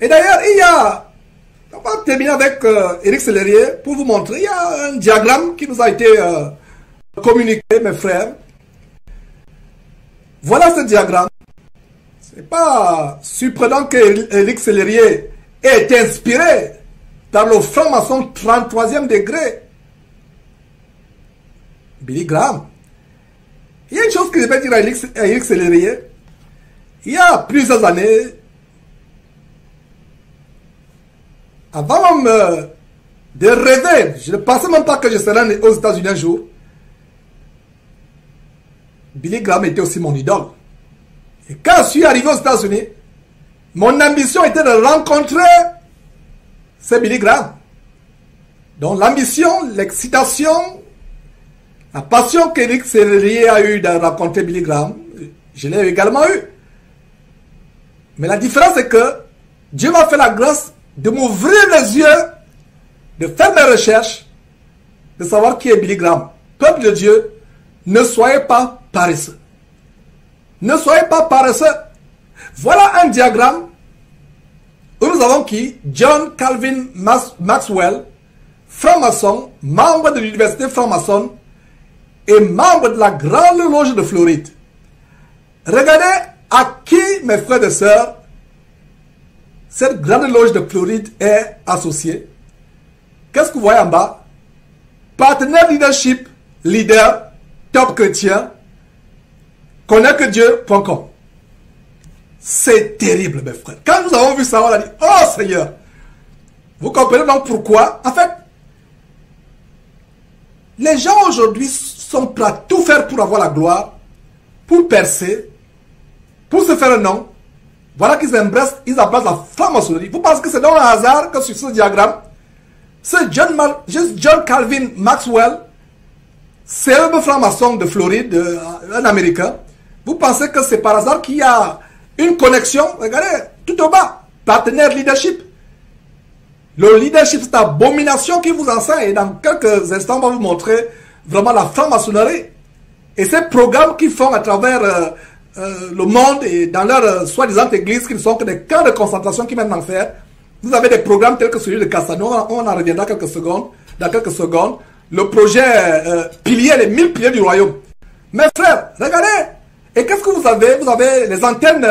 Et d'ailleurs, il y a, on va terminer avec Éric Sellerier pour vous montrer, il y a un diagramme qui nous a été communiqué, mes frères. Voilà ce diagramme. Ce n'est pas surprenant qu'Éric Sellerier ait été inspiré par le franc-maçon 33e degré, Billy Graham. Il y a une chose que je vais dire à Éric Sellerier. Il y a plusieurs années, avant même de rêver, je ne pensais même pas que je serais aux États-Unis un jour, Billy Graham était aussi mon idole. Et quand je suis arrivé aux États-Unis, mon ambition était de rencontrer ce Billy Graham. Donc l'ambition, l'excitation, la passion qu'Éric Sellerier a eu de rencontrer Billy Graham, je l'ai également eu. Mais la différence c'est que Dieu m'a fait la grâce de m'ouvrir les yeux, de faire mes recherches, de savoir qui est Billy Graham. Peuple de Dieu, ne soyez pas paresseux. Ne soyez pas paresseux. Voilà un diagramme où nous avons qui? John Calvin Maxwell, franc-maçon, membre de l'université franc-maçonne et membre de la Grande Loge de Floride. Regardez à qui, mes frères et sœurs, cette Grande Loge de Floride est associée. Qu'est-ce que vous voyez en bas? Partenaire leadership, leader, top chrétien, connaîtquedieu.com. C'est terrible, mes frères. Quand nous avons vu ça, on a dit, oh Seigneur. Vous comprenez donc pourquoi? En fait, les gens aujourd'hui sont prêts à tout faire pour avoir la gloire, pour percer, pour se faire un nom. Voilà qu'ils embrassent la franc-maçonnerie. Vous pensez que c'est dans un hasard que sur ce diagramme, ce John Calvin Maxwell, c'est un franc-maçon de Floride, un Américain. Vous pensez que c'est par hasard qu'il y a une connexion? Regardez, tout au bas, partenaire leadership. Le leadership, c'est l'abomination qui vous enseigne. Et dans quelques instants, on va vous montrer vraiment la franc-maçonnerie. Et ces programmes qu'ils font à travers le monde et dans leurs soi-disant églises, qui ne sont que des camps de concentration qui mènent en enfer. Vous avez des programmes tels que celui de Cassano, on en reviendra dans quelques secondes. Le projet pilier, les 1000 piliers du royaume. Mes frères, regardez. Et qu'est-ce que vous avez? Vous avez les antennes,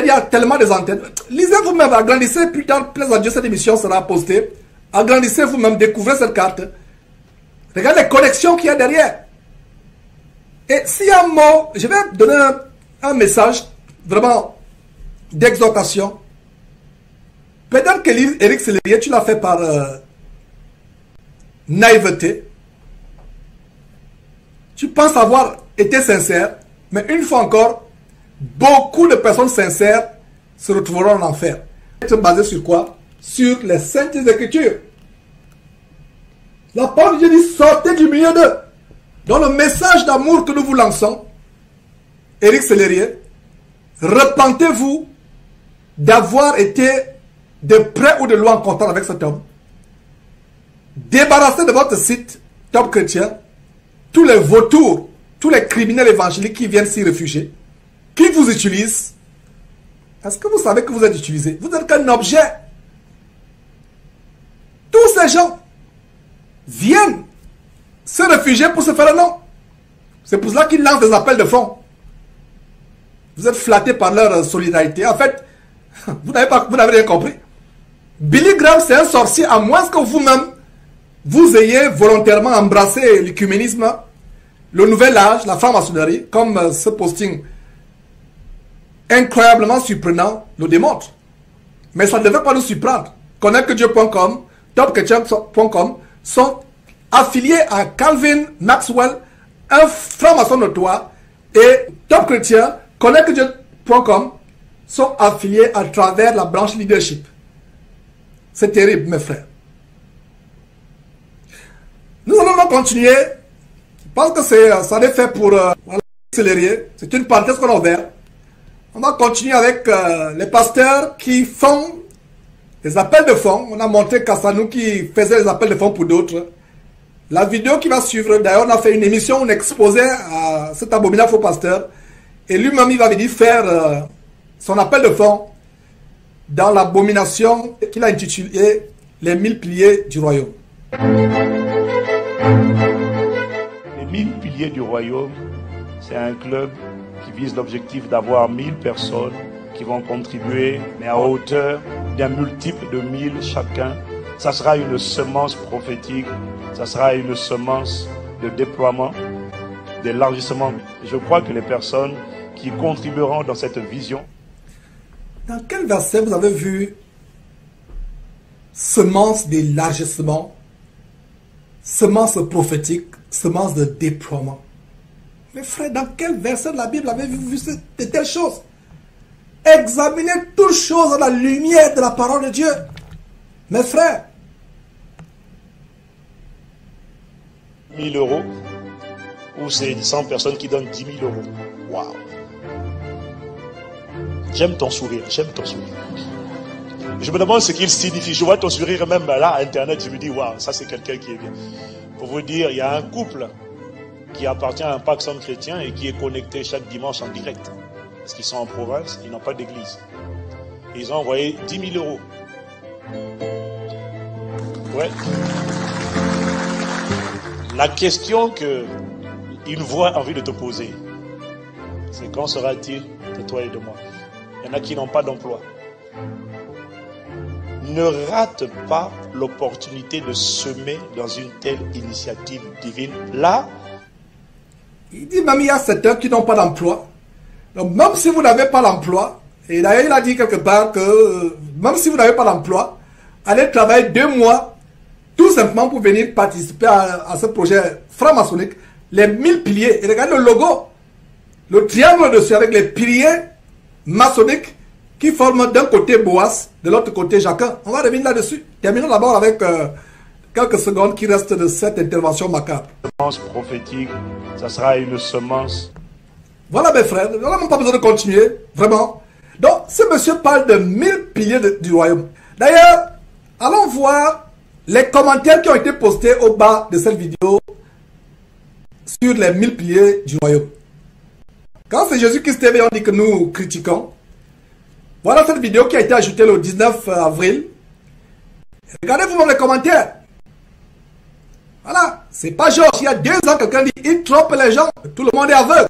il y a tellement des antennes. Lisez vous-même, agrandissez, plus tard, plaise à Dieu, cette émission sera postée. Agrandissez vous-même, découvrez cette carte. Regardez les connexions qu'il y a derrière. Et s'il y a un mot, je vais donner un message vraiment d'exhortation. Peut-être que Éric Sellerier, tu l'as fait par naïveté. Tu penses avoir été sincère, mais une fois encore, beaucoup de personnes sincères se retrouveront en enfer. Être basé sur quoi? Sur les saintes écritures. La parole de Dieu dit, sortez du milieu d'eux. Dans le message d'amour que nous vous lançons, Éric Sellerier, repentez-vous d'avoir été de près ou de loin en contact avec cet homme. Débarrassez de votre site Top Chrétien tous les vautours, tous les criminels évangéliques qui viennent s'y réfugier, qui vous utilisent. Est-ce que vous savez que vous êtes utilisé? Vous n'êtes qu'un objet. Tous ces gens viennent se réfugier pour se faire un nom. C'est pour cela qu'ils lancent des appels de fonds. Vous êtes flattés par leur solidarité. En fait, vous n'avez rien compris. Billy Graham, c'est un sorcier, à moins que vous-même, vous ayez volontairement embrassé l'œcuménisme, le nouvel âge, la franc-maçonnerie, comme ce posting incroyablement surprenant le démontre. Mais ça ne devrait pas nous surprendre. Connaîtquedieu.com, topchrétien.com sont affiliés à Calvin Maxwell, un franc-maçon notoire, et Top Chrétien, connaîtquedieu.com sont affiliés à travers la branche leadership. C'est terrible, mes frères. Nous allons continuer. Je pense que ça est fait pour Sellerier. C'est une parenthèse qu'on a ouverte. On va continuer avec les pasteurs qui font des appels de fonds. On a montré Kassanou qui faisait les appels de fonds pour d'autres. La vidéo qui va suivre, d'ailleurs, on a fait une émission où on exposait à cet abominable faux pasteur. Et lui-même, il va venir faire son appel de fonds dans l'abomination qu'il a intitulée les 1000 piliers du royaume. Les 1000 piliers du royaume, c'est un club qui vise l'objectif d'avoir 1000 personnes qui vont contribuer, mais à hauteur d'un multiple de 1000 chacun. Ça sera une semence prophétique, ça sera une semence de déploiement, d'élargissement. Je crois que les personnes qui contribueront dans cette vision. Dans quel verset vous avez vu semence d'élargissement, semence prophétique, semence de déploiement? Mes frères, dans quel verset de la Bible avez-vous vu de telles choses? Examinez toutes choses à la lumière de la parole de Dieu. Mes frères. 1000 euros, ou c'est 100 personnes qui donnent 10 000 euros. Waouh! J'aime ton sourire, j'aime ton sourire. Je me demande ce qu'il signifie. Je vois ton sourire même là, à Internet, je me dis, waouh, ça c'est quelqu'un qui est bien. Pour vous dire, il y a un couple qui appartient à un Paxson chrétien et qui est connecté chaque dimanche en direct. Parce qu'ils sont en province, ils n'ont pas d'église. Ils ont envoyé 10 000 euros. Ouais. La question qu'une voix a envie de te poser, c'est quand sera-t-il de toi et de moi? Il y en a qui n'ont pas d'emploi. Ne rate pas l'opportunité de semer dans une telle initiative divine. Là, il dit même il y a certains qui n'ont pas d'emploi. Donc même si vous n'avez pas d'emploi, et d'ailleurs il a dit quelque part que même si vous n'avez pas d'emploi, allez travailler 2 mois tout simplement pour venir participer à ce projet franc-maçonnique, les 1000 piliers. Et regardez le logo, le triangle dessus avec les piliers maçonniques qui forment d'un côté Boas, de l'autre côté Jacquin. On va revenir là-dessus. Terminons d'abord avec quelques secondes qui restent de cette intervention macabre. Semence prophétique, ça sera une semence. Voilà mes frères, on n'a même pas besoin de continuer, vraiment. Donc, ce monsieur parle de 1000 piliers du royaume. D'ailleurs, allons voir les commentaires qui ont été postés au bas de cette vidéo sur les 1000 piliers du royaume. Quand c'est Jésus-Christ TV, on dit que nous critiquons. Voilà cette vidéo qui a été ajoutée le 19 avril. Regardez vous-même les commentaires. Voilà, c'est pas Georges. Il y a 2 ans, quelqu'un dit il trompe les gens. Tout le monde est aveugle.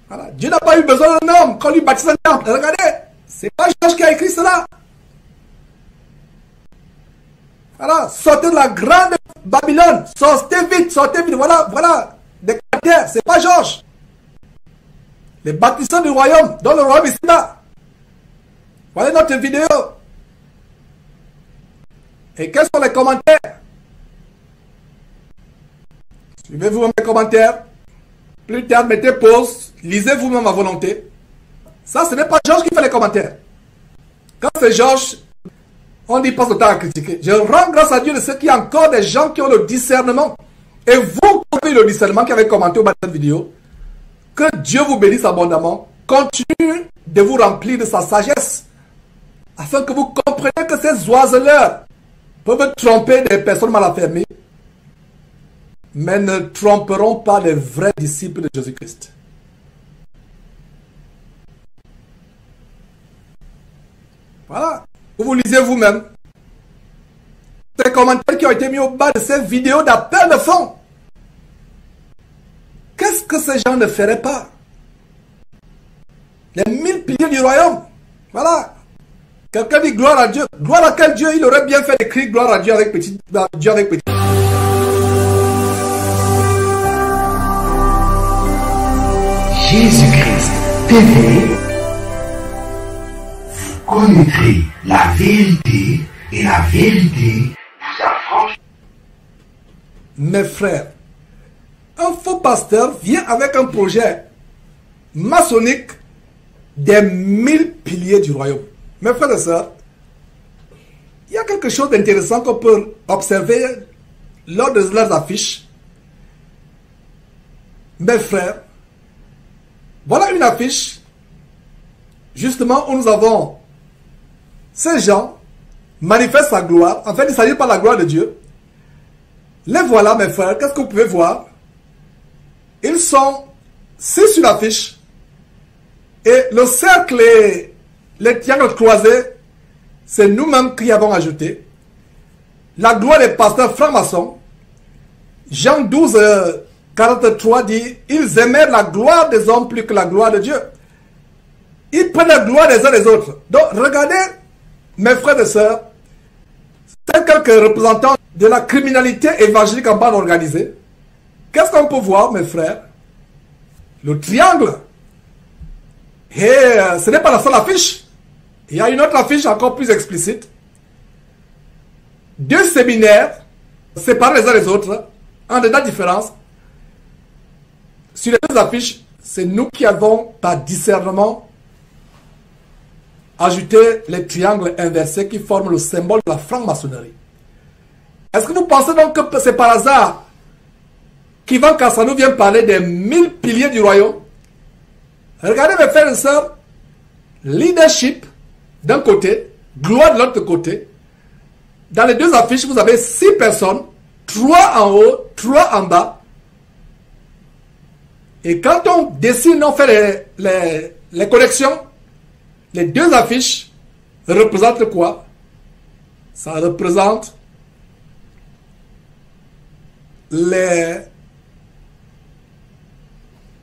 Voilà. Dieu n'a pas eu besoin d'un homme quand lui baptise un temple. Regardez, c'est pas Georges qui a écrit cela. Voilà, sortez de la grande Babylone. Sortez vite, sortez vite. Voilà, voilà, des caractères. C'est pas Georges. Les bâtisseurs du royaume, dans le royaume ici là. Voilà notre vidéo. Et quels sont les commentaires? Suivez vous-même les commentaires. Plus tard, mettez pause. Lisez vous-même à volonté. Ça, ce n'est pas Georges qui fait les commentaires. Quand c'est Georges, on dit passe le temps à critiquer. Je rends grâce à Dieu de ce qu'il y a encore des gens qui ont le discernement. Et vous qui avez le discernement qui avez commenté au bas de cette vidéo, que Dieu vous bénisse abondamment. Continue de vous remplir de sa sagesse. Afin que vous compreniez que ces oiseleurs peuvent tromper des personnes mal affermies, mais ne tromperont pas les vrais disciples de Jésus-Christ. Voilà. Vous lisez vous-même. Ces commentaires qui ont été mis au bas de ces vidéos d'appel de fond. Qu'est-ce que ces gens ne feraient pas? Les 1000 piliers du royaume. Voilà. Quelqu'un dit gloire à Dieu. Gloire à quel Dieu? Il aurait bien fait d'écrire gloire à Dieu avec petit. Dieu avec petit. Jésus-Christ TV, vous connaîtrez la vérité et la vérité vous affranchira. Mes frères, un faux pasteur vient avec un projet maçonnique des 1000 piliers du royaume. Mes frères et sœurs, il y a quelque chose d'intéressant qu'on peut observer lors de leurs affiches. Mes frères, voilà une affiche, justement, où nous avons ces gens manifestent sa gloire. En fait, il ne s'agit pas de la gloire de Dieu. Les voilà, mes frères, qu'est-ce que vous pouvez voir? Ils sont 6 sur l'affiche. Et le cercle et les triangles croisés, c'est nous-mêmes qui avons ajouté. La gloire des pasteurs francs-maçons, Jean 12, 43 dit, ils aimèrent la gloire des hommes plus que la gloire de Dieu. Ils prennent la gloire des uns des autres. Donc, regardez, mes frères et sœurs, c'est quelques représentants de la criminalité évangélique en bande organisée. Qu'est-ce qu'on peut voir, mes frères? Le triangle. Et ce n'est pas la seule affiche. Il y a une autre affiche encore plus explicite. Deux séminaires séparés les uns des autres, en dedans différence. Sur les deux affiches, c'est nous qui avons, par discernement, ajouté les triangles inversés qui forment le symbole de la franc-maçonnerie. Est-ce que vous pensez donc que c'est par hasard qu'Ivan Kassanou vient parler des 1000 piliers du royaume? Regardez mes frères et sœurs, leadership d'un côté, gloire de l'autre côté. Dans les deux affiches, vous avez 6 personnes, 3 en haut, 3 en bas. Et quand on dessine, on fait les connexions, les deux affiches représentent quoi? Ça représente les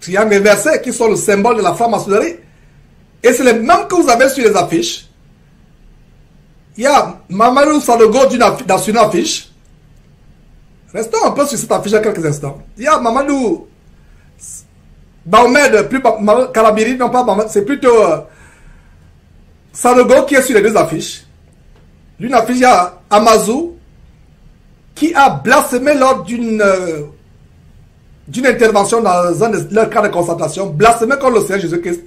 triangles inversés qui sont le symbole de la franc-maçonnerie. Et c'est les mêmes que vous avez sur les affiches. Il y a Mamadou Sanogo sur une affiche. Restons un peu sur cette affiche à quelques instants. Il y a Mamadou Baomed, plus Kalabiri, non pas Baomed, c'est plutôt Sanogo qui est sur les deux affiches. L'une affiche, il y a Amazou qui a blasphémé lors d'une intervention dans un de leurs camps de concentration, blasphémé contre le Seigneur Jésus-Christ,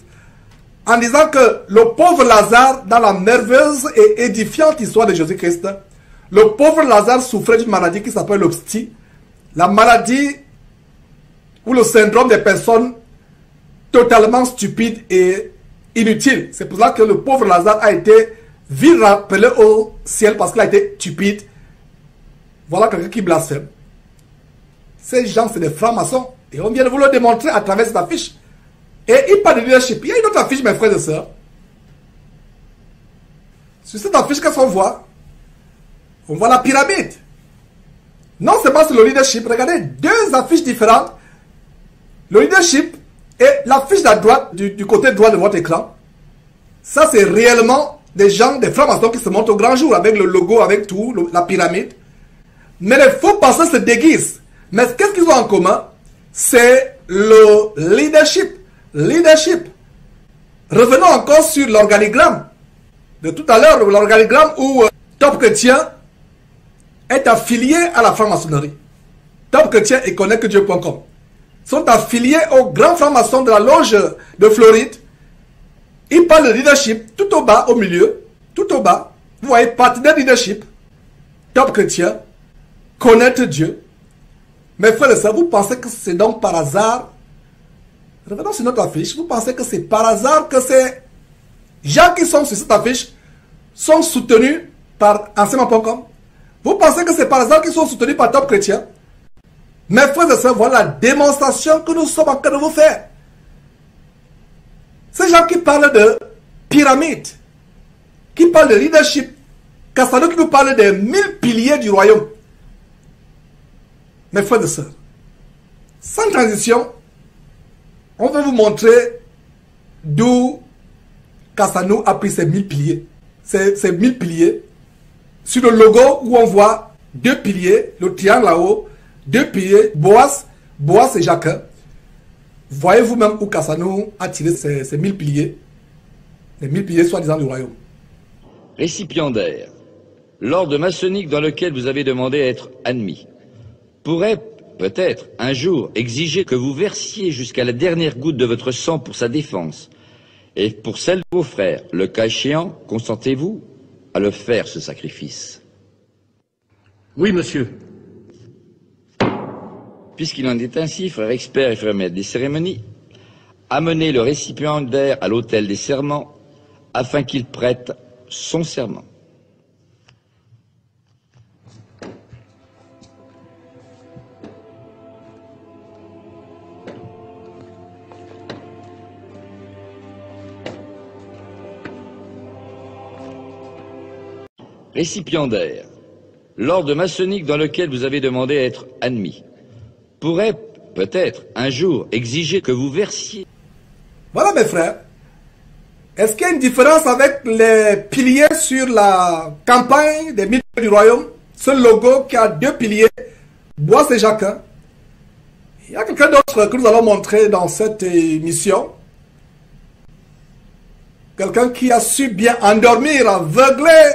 en disant que le pauvre Lazare, dans la merveilleuse et édifiante histoire de Jésus-Christ, le pauvre Lazare souffrait d'une maladie qui s'appelle l'obstie, la maladie ou le syndrome des personnes totalement stupides et inutiles. C'est pour ça que le pauvre Lazare a été vite rappelé au ciel parce qu'il a été stupide. Voilà quelqu'un qui blasphème. Ces gens, c'est des francs-maçons. Et on vient de vous le démontrer à travers cette affiche. Et il parle de leadership. Il y a une autre affiche, mes frères et sœurs. Sur cette affiche, qu'est-ce qu'on voit? On voit la pyramide. Non seulement c'est le leadership. Regardez, deux affiches différentes. Le leadership et l'affiche à droite, du côté droit de votre écran. Ça, c'est réellement des gens, des francs-maçons qui se montrent au grand jour avec le logo, avec tout, la pyramide. Mais les faux pasteurs se déguisent. Mais qu'est-ce qu'ils ont en commun? C'est le leadership. Leadership. Revenons encore sur l'organigramme de tout à l'heure, l'organigramme où Top Chrétien est affilié à la franc-maçonnerie. Top Chrétien et connaît que Dieu.com sont affiliés au grand franc-maçon de la loge de Floride. Ils parlent de leadership tout au bas, au milieu, tout au bas. Vous voyez, partenaire leadership, Top Chrétien, connaître Dieu. Mes frères et sœurs, vous pensez que c'est donc par hasard? Revenons sur notre affiche. Vous pensez que c'est par hasard que ces gens qui sont sur cette affiche sont soutenus par enseignement.com? Vous pensez que c'est par hasard qu'ils sont soutenus par Top Chrétien? Mes frères et sœurs, voilà la démonstration que nous sommes en train de vous faire. Ces gens qui parlent de pyramide, qui parlent de leadership, Kassanou qui nous parle des 1000 piliers du royaume. Mes frères et sœurs, sans transition, on va vous montrer d'où Kassanou a pris ces 1000 piliers. Ces 1000 piliers. Sur le logo où on voit deux piliers, le triangle là-haut, deux piliers, Boaz et Jacques. Voyez vous-même où Kassanou a tiré ces 1000 piliers, les 1000 piliers soi-disant du royaume. Récipiendaire, l'ordre maçonnique dans lequel vous avez demandé à être admis pourrait peut-être un jour exiger que vous versiez jusqu'à la dernière goutte de votre sang pour sa défense et pour celle de vos frères. Le cas échéant, consentez-vous à le faire, ce sacrifice? Oui, monsieur. Puisqu'il en est ainsi, frères experts et frères maîtres des cérémonies, amenez le récipiendaire à l'autel des serments afin qu'il prête son serment. récipiendaire, l'ordre maçonnique dans lequel vous avez demandé à être admis, pourrait peut-être un jour exiger que vous versiez. Voilà mes frères. Est-ce qu'il y a une différence avec les piliers sur la campagne des 1000 du royaume? Ce logo qui a 2 piliers, Boisse et Jacquin. Il y a quelqu'un d'autre que nous allons montrer dans cette émission. Quelqu'un qui a su bien endormir, aveugler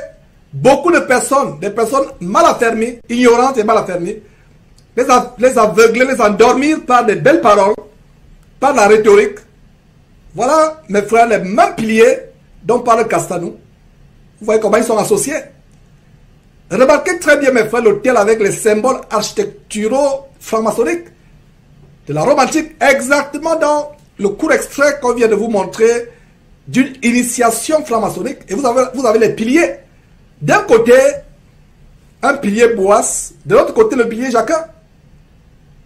beaucoup de personnes, des personnes mal affermies, ignorantes et mal affermies, les aveugler, les endormir par des belles paroles, par la rhétorique. Voilà, mes frères, les mêmes piliers dont parle Castanou. Vous voyez comment ils sont associés. Remarquez très bien, mes frères, l'hôtel avec les symboles architecturaux franc-maçonniques de la Rome antique, exactement dans le court extrait qu'on vient de vous montrer d'une initiation franc-maçonnique. Et vous avez les piliers. D'un côté, un pilier Boisse, de l'autre côté, le pilier Jacquin.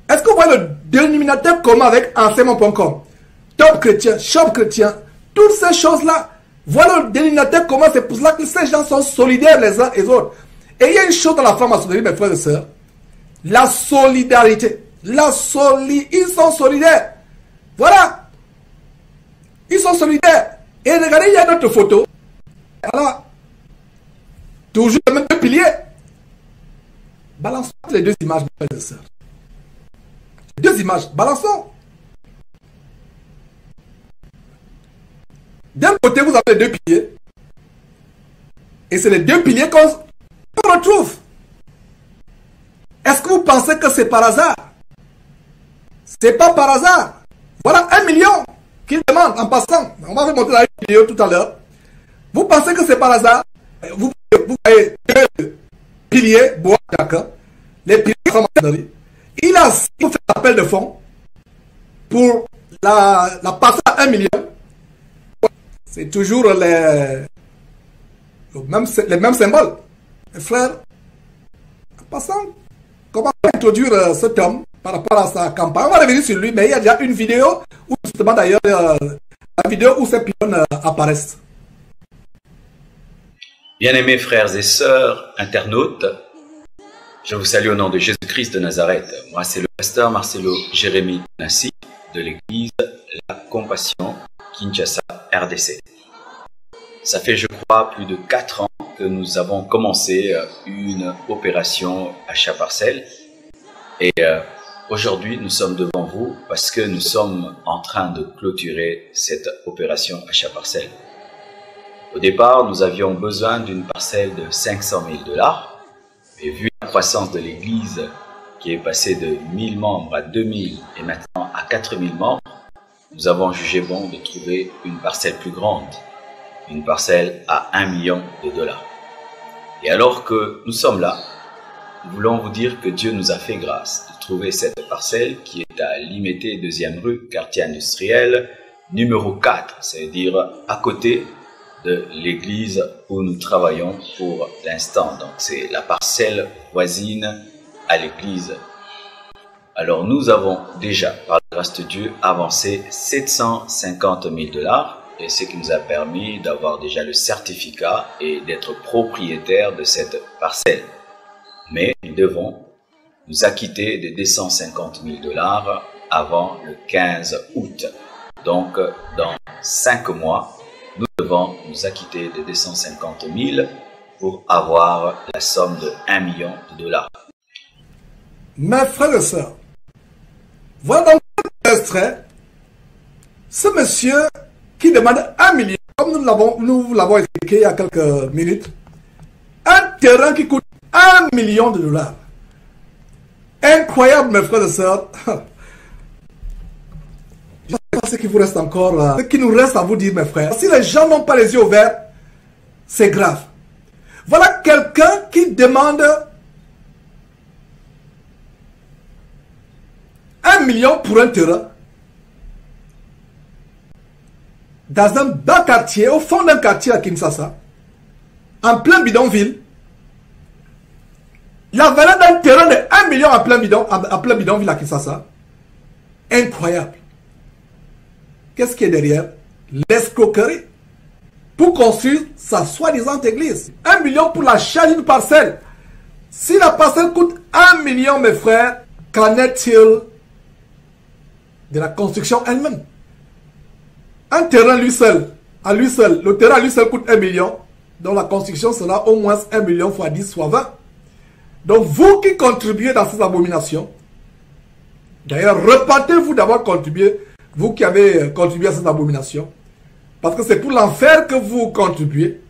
Est-ce que vous voyez le dénominateur commun avec enseignement.com, Top chrétien, shop chrétien, toutes ces choses-là, voilà le dénominateur commun. C'est pour cela que ces gens sont solidaires les uns et les autres. Et il y a une chose dans la franc-maçonnerie, mes frères et sœurs, la solidarité. Ils sont solidaires. Voilà. Ils sont solidaires. Et regardez, il y a notre photo. Voilà. Toujours les mêmes 2 piliers. Balançons les 2 images, mes frères et sœurs. Les 2 images, balançons. D'un côté, vous avez les 2 piliers. Et c'est les 2 piliers qu'on retrouve. Est-ce que vous pensez que c'est par hasard? C'est pas par hasard. Voilà 1 million qu'il demande en passant. On va vous montrer la vidéo tout à l'heure. Vous pensez que c'est par hasard? Vous voyez 2 piliers, bois, d'accord. Les piliers franc-maçonnerie. Il a fait l'appel de fonds pour la passer à 1 million. C'est toujours les mêmes symboles. Mes frères, en passant, comment introduire cet homme par rapport à sa campagne? On va revenir sur lui, mais il y a déjà une vidéo où justement d'ailleurs, la vidéo où ces pylônes apparaissent. Bien-aimés frères et sœurs, internautes, je vous salue au nom de Jésus-Christ de Nazareth. Moi, c'est le pasteur Marcelo Jérémy Nassi de l'église La Compassion, Kinshasa, RDC. Ça fait, je crois, plus de 4 ans que nous avons commencé une opération achat parcelle. Et aujourd'hui, nous sommes devant vous parce que nous sommes en train de clôturer cette opération achat parcelle. Au départ, nous avions besoin d'une parcelle de 500 000 $. Et vu la croissance de l'église qui est passée de 1000 membres à 2000 et maintenant à 4000 membres, nous avons jugé bon de trouver une parcelle plus grande, une parcelle à 1 million de $. Et alors que nous sommes là, nous voulons vous dire que Dieu nous a fait grâce de trouver cette parcelle qui est à Limité 2e rue, quartier industriel, numéro 4, c'est-à-dire à côté de l'église où nous travaillons pour l'instant. Donc c'est la parcelle voisine à l'église. Alors nous avons déjà, par la grâce de Dieu, avancé 750 000 $, et ce qui nous a permis d'avoir déjà le certificat et d'être propriétaire de cette parcelle. Mais nous devons nous acquitter des 250 000 $ avant le 15 août. Donc dans 5 mois, nous devons nous acquitter des 250 000 pour avoir la somme de 1 million de $. Mes frères et sœurs, voilà donc l'extrait. Ce monsieur qui demande 1 million, comme nous vous l'avons expliqué il y a quelques minutes, un terrain qui coûte 1 million de $. Incroyable, mes frères et sœurs. Je ne sais pas ce qu'il vous reste encore, ce qui nous reste à vous dire, mes frères. Si les gens n'ont pas les yeux ouverts, c'est grave. Voilà quelqu'un qui demande 1 million pour un terrain dans un bas quartier, au fond d'un quartier à Kinshasa, en plein bidonville. La valeur d'un terrain de 1 million à plein bidonville à Kinshasa. Incroyable. Qu'est-ce qui est derrière? L'escroquerie. pour construire sa soi-disant église. 1 million pour l'achat d'une parcelle. Si la parcelle coûte 1 million, mes frères, qu'en est-il de la construction elle-même? Un terrain lui seul, le terrain à lui seul coûte 1 million, donc la construction sera au moins 1 million fois 10 fois 20. Donc vous qui contribuez dans ces abominations, d'ailleurs repentez-vous d'avoir contribué, vous qui avez contribué à ces abominations, parce que c'est pour l'enfer que vous contribuez.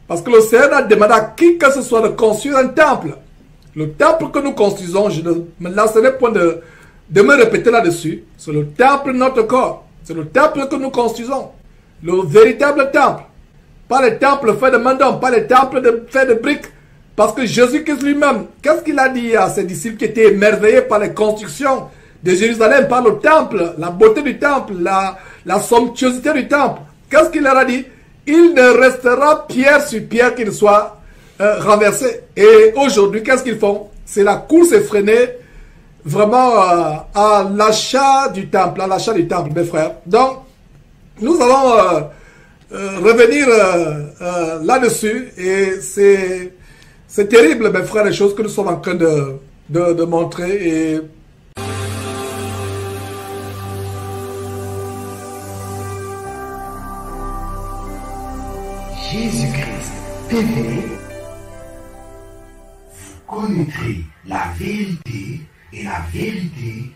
Parce que le Seigneur a demandé à qui que ce soit de construire un temple. Le temple que nous construisons, je ne me lancerai point de me répéter là-dessus, c'est le temple de notre corps. C'est le temple que nous construisons. Le véritable temple. Pas le temple fait de main d'homme, pas le temple fait de briques. Parce que Jésus-Christ lui-même, qu'est-ce qu'il a dit à ses disciples qui étaient émerveillés par les constructions de Jérusalem, par le temple, la beauté du temple, la somptuosité du temple? Qu'est-ce qu'il leur a dit? Il ne restera pierre sur pierre qui ne soit renversé. Et aujourd'hui, qu'est-ce qu'ils font? C'est la course effrénée vraiment à l'achat du temple, mes frères. Donc, nous allons revenir là-dessus, et c'est terrible, mes frères, les choses que nous sommes en train de montrer. Et Jésus-Christ TV, vous connaîtrez la vérité, et la vérité